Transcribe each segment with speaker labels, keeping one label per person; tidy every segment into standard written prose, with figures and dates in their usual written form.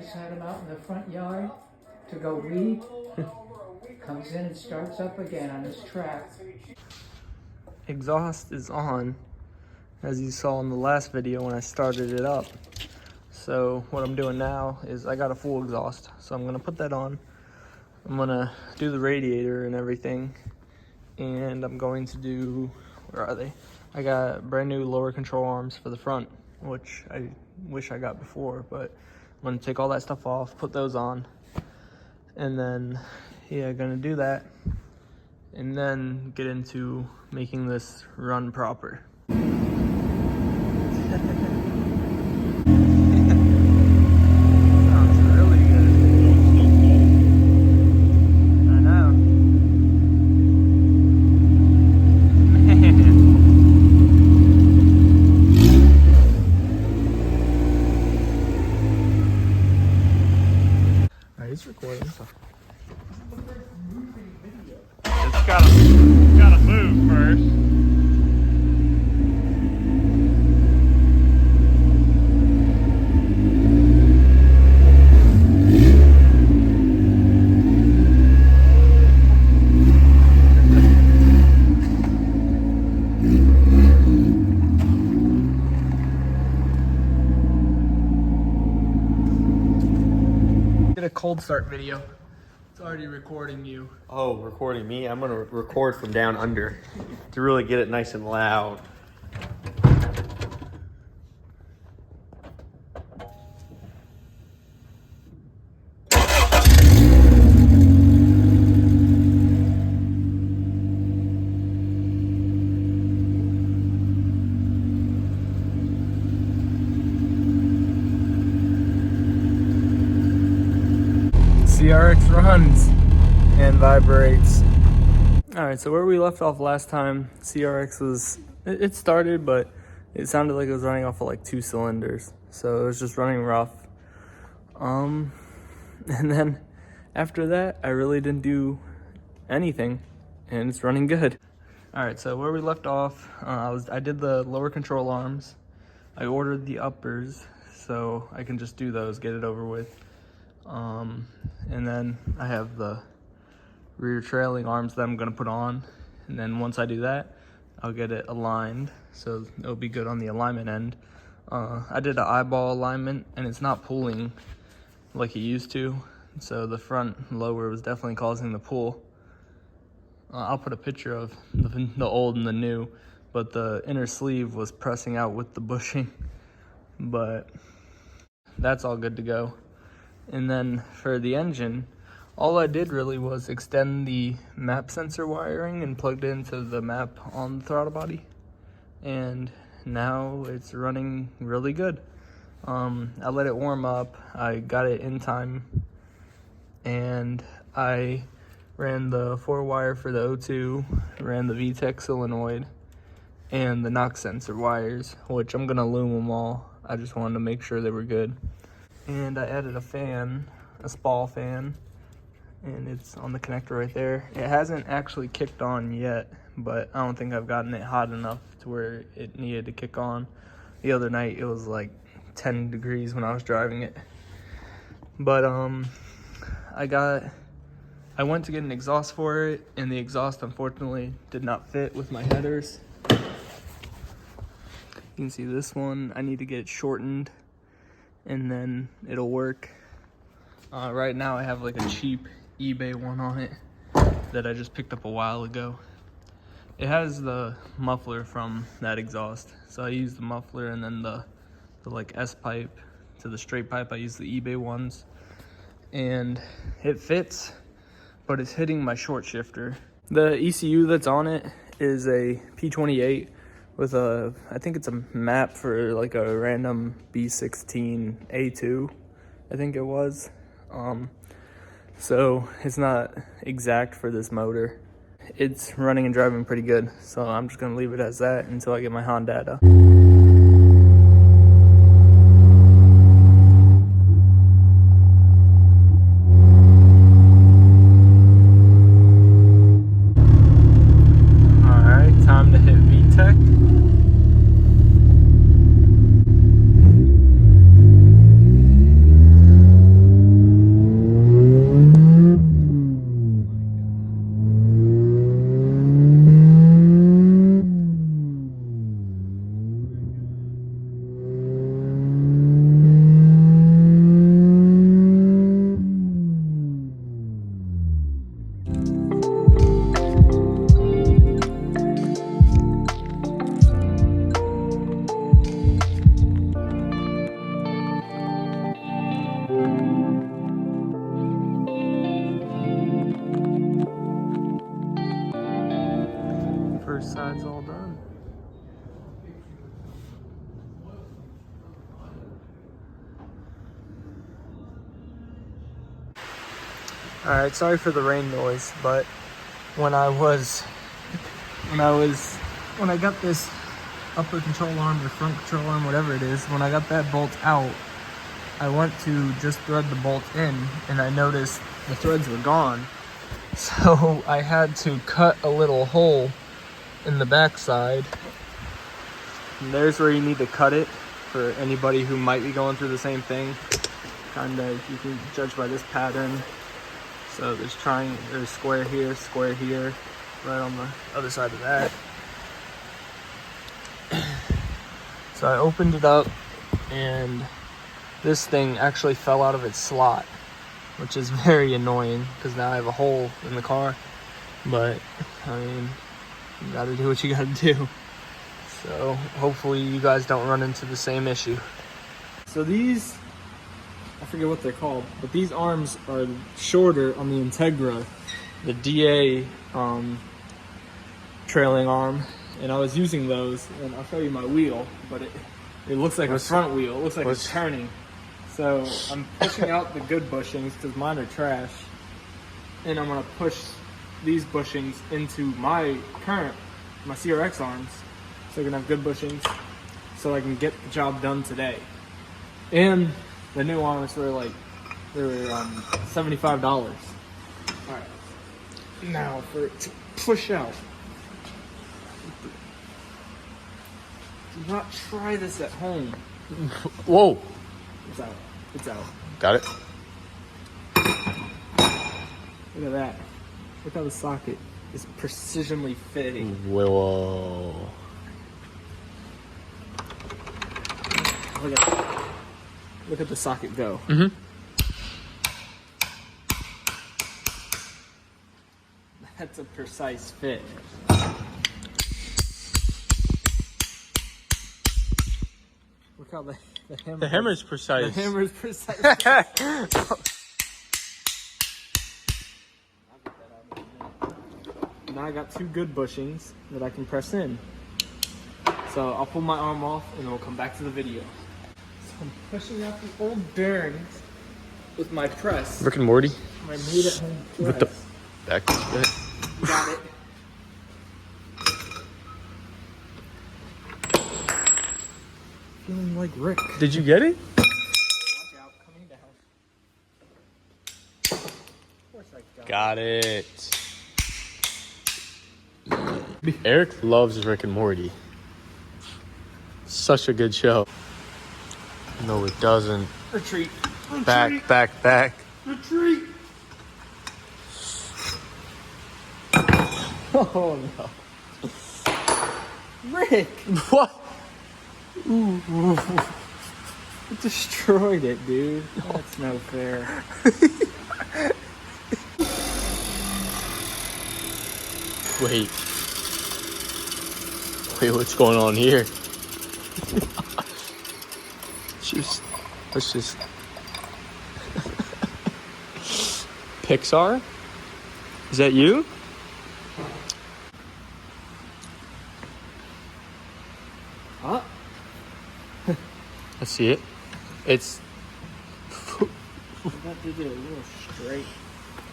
Speaker 1: just had him out in the front yard to go weed. Comes in and starts up again on his track.
Speaker 2: Exhaust is on, as you saw in the last video when I started it up. So what I'm doing now is I got a full exhaust, so I'm gonna put that on. I'm gonna do the radiator and everything, and I'm going to do, where are they? I got brand new lower control arms for the front, which I wish I got before, but I'm gonna take all that stuff off, put those on, and then, yeah, gonna do that, and then get into making this run proper. He's recording. So. It's gotta move first. A cold start video. It's already recording you.
Speaker 3: Oh, recording me? I'm gonna record from down under to really get it nice and loud.
Speaker 2: CRX runs and vibrates. Alright, so where we left off last time, CRX was, it started, but it sounded like it was running off of like 2 cylinders. So it was just running rough. And then after that, I really didn't do anything, and it's running good. Alright, so where we left off, I did the lower control arms. I ordered the uppers, so I can just do those, get it over with. And then I have the rear trailing arms that I'm gonna put on, and then once I do that, I'll get it aligned so it'll be good on the alignment end. I did an eyeball alignment, and it's not pulling like it used to, so the front lower was definitely causing the pull. I'll put a picture of the old and the new, but the inner sleeve was pressing out with the bushing, but that's all good to go. And then for the engine, all I did really was extend the map sensor wiring and plugged it into the map on the throttle body. And now it's running really good. I let it warm up, I got it in time, and I ran the 4-wire for the O2, ran the VTEC solenoid, and the knock sensor wires, which I'm gonna loom them all. I just wanted to make sure they were good. And I added a fan, a SPAL fan, and it's on the connector right there. It hasn't actually kicked on yet, but I don't think I've gotten it hot enough to where it needed to kick on. The other night it was like 10 degrees when I was driving it. But I went to get an exhaust for it, and the exhaust unfortunately did not fit with my headers. You can see this one, I need to get it shortened, and then it'll work. Right now I have like a cheap eBay one on it that I just picked up a while ago. It has the muffler from that exhaust, so I use the muffler, and then the like S pipe to the straight pipe, I use the eBay ones, and it fits, but it's hitting my short shifter. The ECU that's on it is a P28 with a, I think it's a map for like a random B16 A2, I think it was. So it's not exact for this motor. It's running and driving pretty good, so I'm just gonna leave it as that until I get my Honda. Time to hit VTEC. All right, sorry for the rain noise, but when I got this upper control arm or front control arm, whatever it is, when I got that bolt out, I went to just thread the bolt in and I noticed the threads were gone. So I had to cut a little hole in the backside. And there's where you need to cut it for anybody who might be going through the same thing. Kinda, you can judge by this pattern. So there's square here, right on the other side of that. So I opened it up and this thing actually fell out of its slot, which is very annoying because now I have a hole in the car. But I mean, you gotta do what you gotta do. So hopefully you guys don't run into the same issue. So these, I forget what they're called, but these arms are shorter on the Integra, the DA trailing arm, and I was using those, and I'll show you my wheel, but it looks like a front wheel. It looks like it's turning. So I'm pushing out the good bushings because mine are trash, and I'm gonna push these bushings into my CRX arms, so I can have good bushings, so I can get the job done today. And the new arms were $75. All right, now for it to push out. Do not try this at home.
Speaker 3: Whoa.
Speaker 2: It's out. It's out.
Speaker 3: Got it.
Speaker 2: Look at that. Look how the socket is precisionally fitting.
Speaker 3: Whoa.
Speaker 2: Look at the socket go.
Speaker 3: Mm-hmm.
Speaker 2: That's a precise fit. Look how the hammer.
Speaker 3: The hammer's precise.
Speaker 2: The hammer's precise. Now I got two good bushings that I can press in. So I'll pull my arm off and we'll come back to the video. So I'm pushing out the old bearings with my press.
Speaker 3: Rick and Morty.
Speaker 2: My made-at-home press.
Speaker 3: With the back bit.
Speaker 2: Got it. Feeling like Rick.
Speaker 3: Did you get it?
Speaker 2: Watch out, coming down. Of course I got
Speaker 3: Got it. Eric loves Rick and Morty. Such a good show. No, it doesn't.
Speaker 2: Retreat.
Speaker 3: Back, back, back.
Speaker 2: Retreat. Oh no. Rick!
Speaker 3: What?
Speaker 2: Ooh. It destroyed it, dude. That's no fair.
Speaker 3: Wait, what's going on here? Let's just Pixar? Is that you?
Speaker 2: Huh?
Speaker 3: I see it. It's
Speaker 2: That did it a little straight.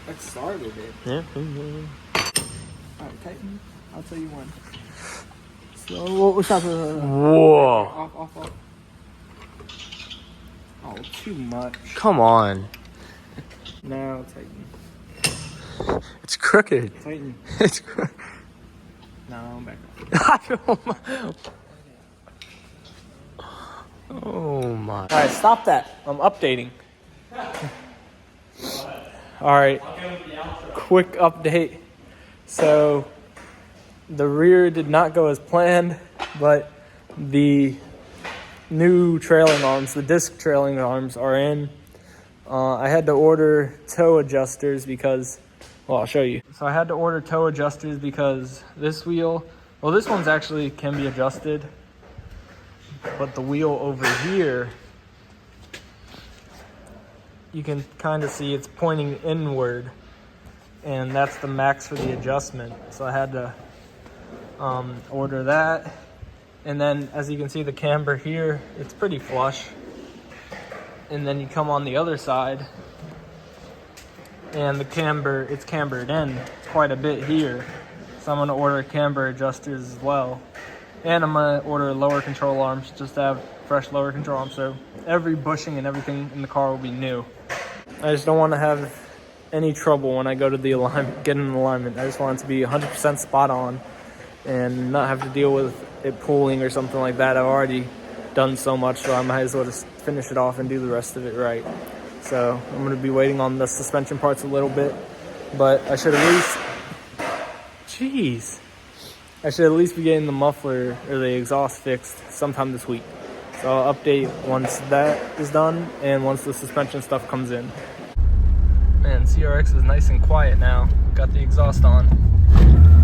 Speaker 2: That started it.
Speaker 3: yeah.
Speaker 2: Alright, Titan. I'll tell you when. So, what's up?
Speaker 3: Whoa!
Speaker 2: Off. Oh, too much.
Speaker 3: Come on.
Speaker 2: No, Titan.
Speaker 3: It's crooked.
Speaker 2: Titan.
Speaker 3: It's crooked.
Speaker 2: No, I'm back off.
Speaker 3: Oh my.
Speaker 2: Alright, stop that. I'm updating. Alright. Quick update. So, the rear did not go as planned, but the new trailing arms, the disc trailing arms, are in. I had to order toe adjusters because, well, I'll show you. So I had to order toe adjusters because this wheel, well, this one's actually can be adjusted, but the wheel over here, you can kind of see it's pointing inward, and that's the max for the adjustment. So I had to order that. And then, as you can see, the camber here, it's pretty flush. And then you come on the other side, and the camber, it's cambered in quite a bit here. So I'm gonna order camber adjusters as well. And I'm gonna order lower control arms just to have fresh lower control arms. So every bushing and everything in the car will be new. I just don't want to have any trouble when I go to the alignment, get an alignment. I just want it to be 100% spot on and not have to deal with it pulling or something like that. I've already done so much, so I might as well just finish it off and do the rest of it right. So I'm going to be waiting on the suspension parts a little bit, but I should at least, I should at least be getting the muffler or the exhaust fixed sometime this week. So I'll update once that is done and once the suspension stuff comes in. Man, CRX is nice and quiet now. Got the exhaust on.